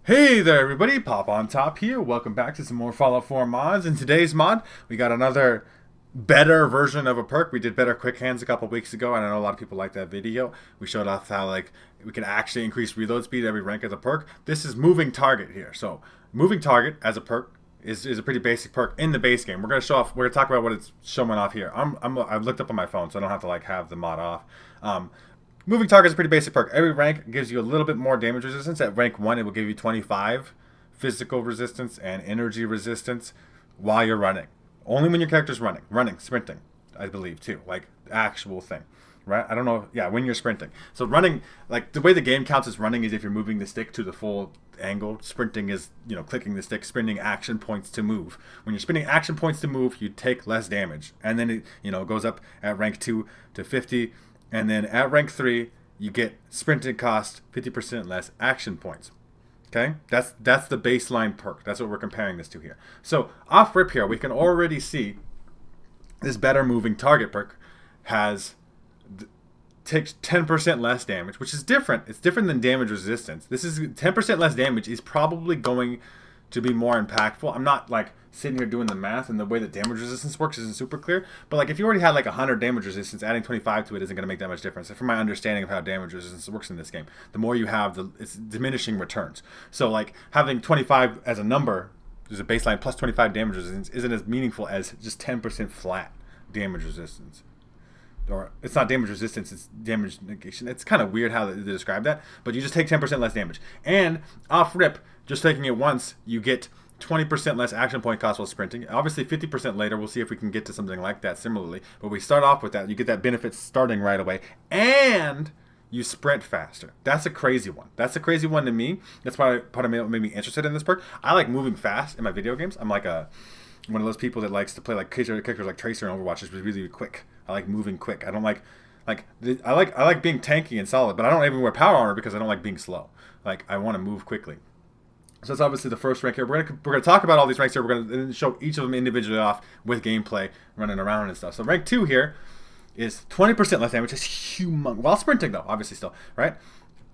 Hey there everybody, Pop on Top here. Welcome back to some more Fallout 4 mods. In today's mod, we got another better version of a perk. We did better quick hands a couple weeks ago, and I know a lot of people like that video. We showed off how we can actually increase reload speed every rank of the perk. This is moving target here. So moving target as a perk is a pretty basic perk in the base game. We're gonna talk about what it's showing off here. I've looked up on my phone, so I don't have to have the mod off. Moving target is a pretty basic perk. Every rank gives you a little bit more damage resistance. At rank 1, it will give you 25 physical resistance and energy resistance while you're running. Only when your character's running, sprinting, I believe too, like actual thing, right? I don't know. Yeah, when you're sprinting. So running, like the way the game counts as running is if you're moving the stick to the full angle. Sprinting is, clicking the stick, sprinting action points to move. When you're spending action points to move, you take less damage, and then it goes up at rank 2 to 50. And then at rank 3, you get sprinting cost 50% less action points. Okay? That's the baseline perk. That's what we're comparing this to here. So off rip here, we can already see this better moving target perk takes 10% less damage, which is different. It's different than damage resistance. This is 10% less damage is probably going to be more impactful. I'm not sitting here doing the math, and the way that damage resistance works isn't super clear. But if you already had 100 damage resistance, adding 25 to it isn't going to make that much difference. From my understanding of how damage resistance works in this game, the more you have, it's diminishing returns. So having 25 as a number, as a baseline plus 25 damage resistance, isn't as meaningful as just 10% flat damage resistance. Or it's not damage resistance, it's damage negation. It's kind of weird how they describe that, but you just take 10% less damage. And off rip, just taking it once, you get 20% less action point cost while sprinting. Obviously 50% later, we'll see if we can get to something like that similarly. But we start off with that, you get that benefit starting right away, and you sprint faster. That's a crazy one. That's a crazy one to me. That's why part of what made me interested in this perk. I like moving fast in my video games. I'm one of those people that likes to play characters like Tracer and Overwatch is really quick. I like moving quick. I don't I like being tanky and solid, but I don't even wear power armor because I don't like being slow. I want to move quickly. So that's obviously the first rank here. We're gonna talk about all these ranks here. We're gonna show each of them individually off with gameplay running around and stuff. So rank 2 here is 20% less damage. It's humongous. While sprinting though, obviously still, right?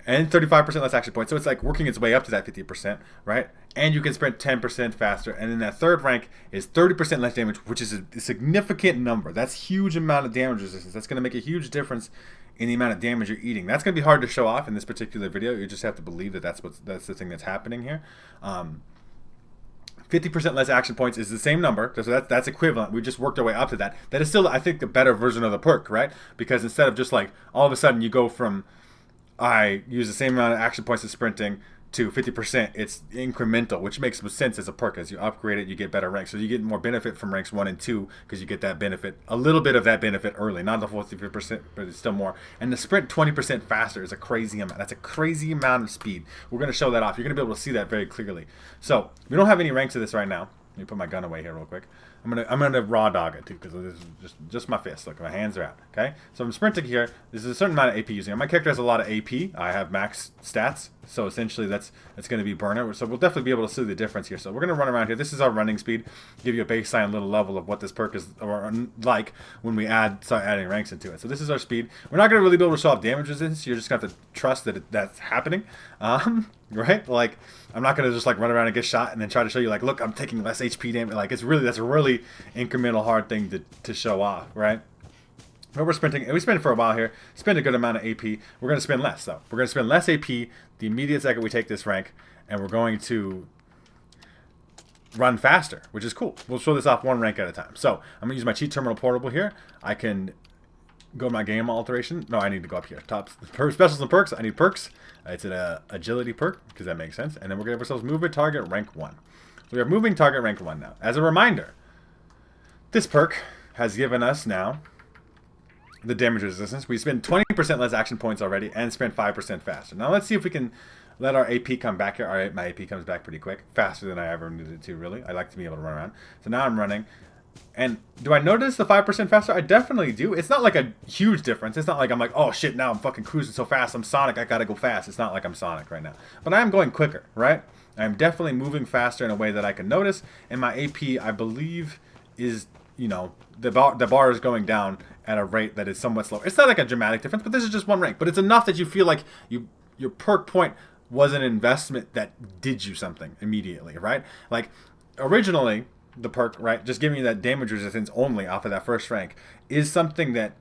And 35% less action points. So it's working its way up to that 50%, right? And you can sprint 10% faster. And then that third rank is 30% less damage, which is a significant number. That's huge amount of damage resistance. That's going to make a huge difference in the amount of damage you're eating. That's going to be hard to show off in this particular video. You just have to believe that that's the thing that's happening here. 50% less action points is the same number, so that's equivalent. We just worked our way up to that. That is still, I think, the better version of the perk, right? Because instead of just all of a sudden you go from I use the same amount of action points as sprinting to 50%, it's incremental, which makes sense as a perk. As you upgrade it, you get better ranks. So you get more benefit from ranks 1 and 2 because you get that benefit, a little bit of that benefit early. Not the full 50%, but it's still more. And the sprint 20% faster is a crazy amount. That's a crazy amount of speed. We're going to show that off. You're going to be able to see that very clearly. So we don't have any ranks of this right now. Let me put my gun away here real quick. I'm gonna raw dog it too because this is just my fist. Look, my hands are out. Okay, so I'm sprinting here. This is a certain amount of AP using. My character has a lot of AP. I have max stats, so essentially that's going to be burnout. So we'll definitely be able to see the difference here. So we're gonna run around here. This is our running speed. Give you a baseline little level of what this perk is or like when we start adding ranks into it. So this is our speed. We're not gonna really be able to show off damage resistance. You're just gonna have to trust that that's happening. Right? I'm not gonna just run around and get shot and then try to show you look, I'm taking less HP damage. That's a really incremental hard thing to show off, right? But we're sprinting, and we spend for a while here. Spend a good amount of AP. We're gonna spend less though. We're gonna spend less AP the immediate second we take this rank, and we're going to run faster, which is cool. We'll show this off one rank at a time. So I'm gonna use my cheat terminal portable here. I can go to my game alteration. No, I need to go up here. Top specials and perks. I need perks. It's an agility perk because that makes sense. And then we're gonna give ourselves movement target rank 1. So we have moving target rank 1 now. As a reminder, this perk has given us now the damage resistance. We spend 20% less action points already and spend 5% faster. Now let's see if we can let our AP come back here. All right, my AP comes back pretty quick, faster than I ever needed it to. Really, I like to be able to run around. So now I'm running. And do I notice the 5% faster? I definitely do. It's not a huge difference. It's not I'm oh shit, now I'm fucking cruising so fast. I'm Sonic, I gotta go fast. It's not like I'm Sonic right now. But I am going quicker, right? I'm definitely moving faster in a way that I can notice. And my AP, I believe, is, the bar is going down at a rate that is somewhat slower. It's not a dramatic difference, but this is just one rank. But it's enough that you feel your perk point was an investment that did you something immediately, right? Like originally the perk, right, just giving you that damage resistance only off of that first rank is something that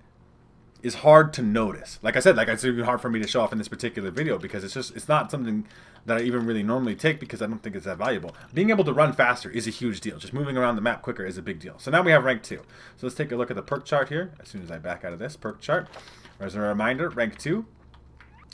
is hard to notice. Like I said, like it's even hard for me to show off in this particular video because it's not something that I even really normally take because I don't think it's that valuable. Being able to run faster is a huge deal. Just moving around the map quicker is a big deal. So now we have rank 2. So let's take a look at the perk chart here. As soon as I back out of this perk chart, as a reminder, rank 2.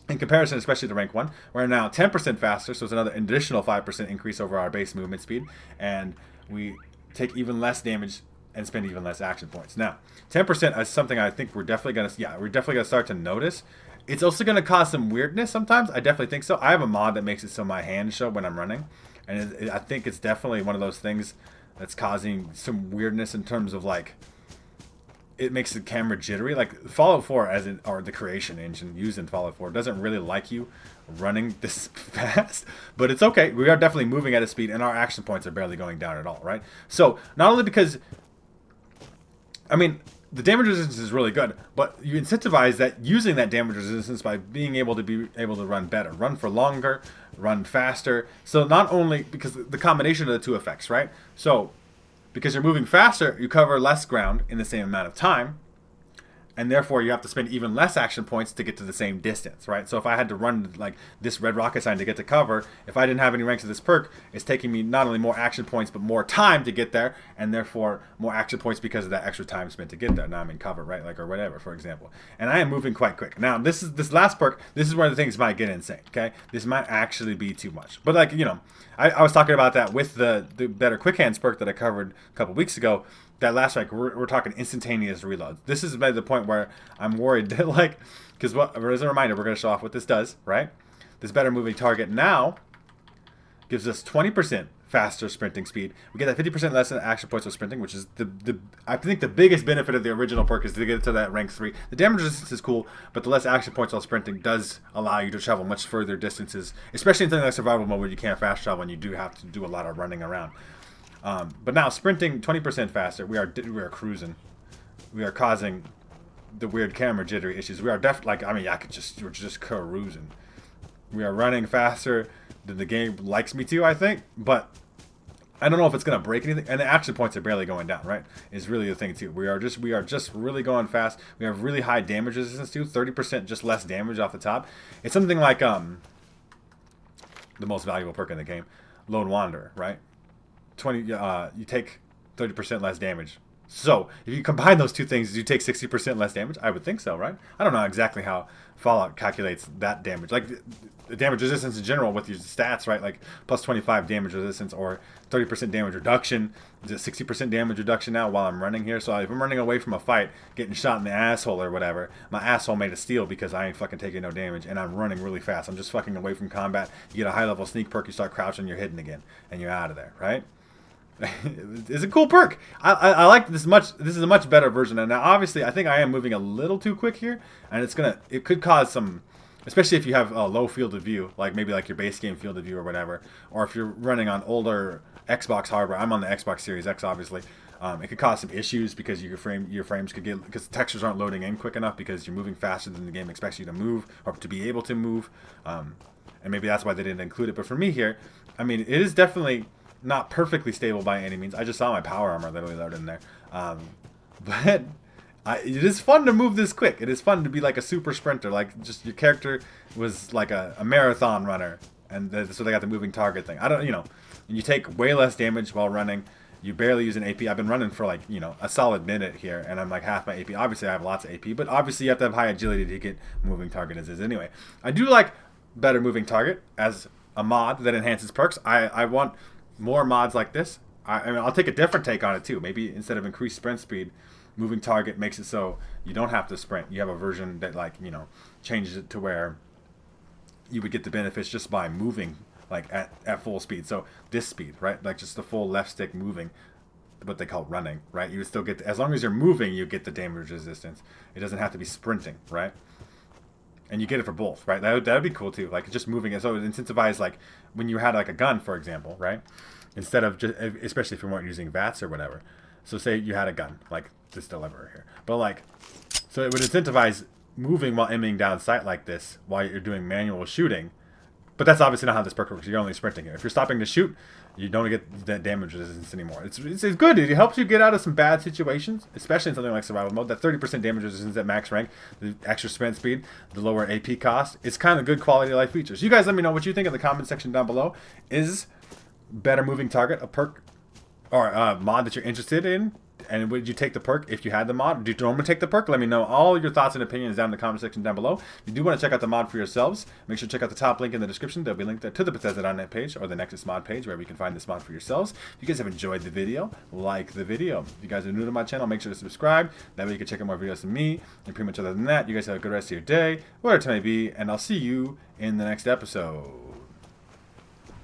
In comparison, especially to rank 1, we're now 10% faster, so it's another additional 5% increase over our base movement speed, and we take even less damage and spend even less action points. Now, 10% is something I think we're definitely gonna start to notice. It's also gonna cause some weirdness sometimes. I definitely think so. I have a mod that makes it so my hands show when I'm running, and I think it's definitely one of those things that's causing some weirdness in terms of like it makes the camera jittery. Like Fallout 4 or the creation engine used in Fallout 4 doesn't really like you running this fast, but it's okay. We are definitely moving at a speed and our action points are barely going down at all, right? So not only because, I mean, the damage resistance is really good, but you incentivize that using that damage resistance by being able to run better, run for longer, run faster. So not only because the combination of the two effects, right? So because you're moving faster, you cover less ground in the same amount of time, and therefore you have to spend even less action points to get to the same distance, right? So if I had to run like this red rocket sign to get to cover, if I didn't have any ranks of this perk, it's taking me not only more action points, but more time to get there, and therefore more action points because of that extra time spent to get there. Now I'm in cover, right? Like, or whatever, for example. And I am moving quite quick. Now, this last perk, this is where the things might get insane, okay? This might actually be too much. But like, you know, I was talking about that with the better quick hands perk that I covered a couple weeks ago. That last rank, we're talking instantaneous reloads. This is by the point where I'm worried that, like, because as a reminder, we're going to show off what this does, right? This better moving target now gives us 20% faster sprinting speed. We get that 50% less action points with sprinting, which is I think the biggest benefit of the original perk is to get to that rank 3. The damage resistance is cool, but the less action points while sprinting does allow you to travel much further distances, especially in something like survival mode where you can't fast travel and you do have to do a lot of running around. But now sprinting 20% faster, we are cruising. We are causing the weird camera jittery issues. We are definitely, like, I mean, we're just cruising. We are running faster than the game likes me to, I think, but I don't know if it's gonna break anything. And the action points are barely going down, right? Is really the thing too. We are just really going fast. We have really high damage resistance too, 30% just less damage off the top. It's something like the most valuable perk in the game, Lone Wanderer, right? You take 30% less damage. So if you combine those two things, you take 60% less damage. I would think so, right? I don't know exactly how Fallout calculates that damage, like the damage resistance in general with your stats, right? Like plus 25 damage resistance or 30% damage reduction. Is it 60% damage reduction now while I'm running here? So if I'm running away from a fight, getting shot in the asshole or whatever, my asshole made of steel because I ain't fucking taking no damage, and I'm running really fast. I'm just fucking away from combat. You get a high level sneak perk, you start crouching, you're hidden again, and you're out of there, right? It's a cool perk. I like this much. This is a much better version. And now, obviously, I think I am moving a little too quick here, and it could cause some, especially if you have a low field of view, like maybe like your base game field of view or whatever, or if you're running on older Xbox hardware. I'm on the Xbox Series X, obviously. It could cause some issues because your frames could get, because textures aren't loading in quick enough because you're moving faster than the game expects you to move or to be able to move, and maybe that's why they didn't include it. But for me here, I mean, it is definitely not perfectly stable by any means. I just saw my power armor literally loaded in there. But it is fun to move this quick. It is fun to be like a super sprinter. Like, just your character was like a marathon runner. And so they got the moving target thing. And you take way less damage while running. You barely use an AP. I've been running for like, a solid minute here. And I'm like half my AP. Obviously, I have lots of AP. But obviously, you have to have high agility to get moving target as is anyway. I do like better moving target as a mod that enhances perks. I want more mods like this. I mean, I'll take a different take on it too. Maybe instead of increased sprint speed, moving target makes it so you don't have to sprint. You have a version that, like, changes it to where you would get the benefits just by moving, like at full speed. So this speed, right? Like just the full left stick moving, what they call running, right? You would still get, as long as you're moving, you get the damage resistance. It doesn't have to be sprinting, right? And you get it for both, right? That would be cool too. Like just moving it, so it incentivizes, like when you had like a gun, for example, right? Instead of just, especially if you weren't using VATS or whatever. So say you had a gun, like this deliverer here, but like, so it would incentivize moving while aiming down sight like this while you're doing manual shooting, But that's obviously not how this perk works. You're only sprinting it. If you're stopping to shoot, you don't get that damage resistance anymore. It's good. It helps you get out of some bad situations, especially in something like survival mode. That 30% damage resistance at max rank, the extra sprint speed, the lower AP cost. It's kind of good quality of life features. You guys let me know what you think in the comment section down below. Is better moving target a perk or a mod that you're interested in? And would you take the perk if you had the mod? Do you normally take the perk? Let me know all your thoughts and opinions down in the comment section down below. If you do want to check out the mod for yourselves, make sure to check out the top link in the description. There'll be a link there to the Bethesda.net page or the Nexus mod page where you can find this mod for yourselves. If you guys have enjoyed the video, like the video. If you guys are new to my channel, make sure to subscribe. That way you can check out more videos from me. And pretty much other than that, you guys have a good rest of your day, whatever it may be, and I'll see you in the next episode.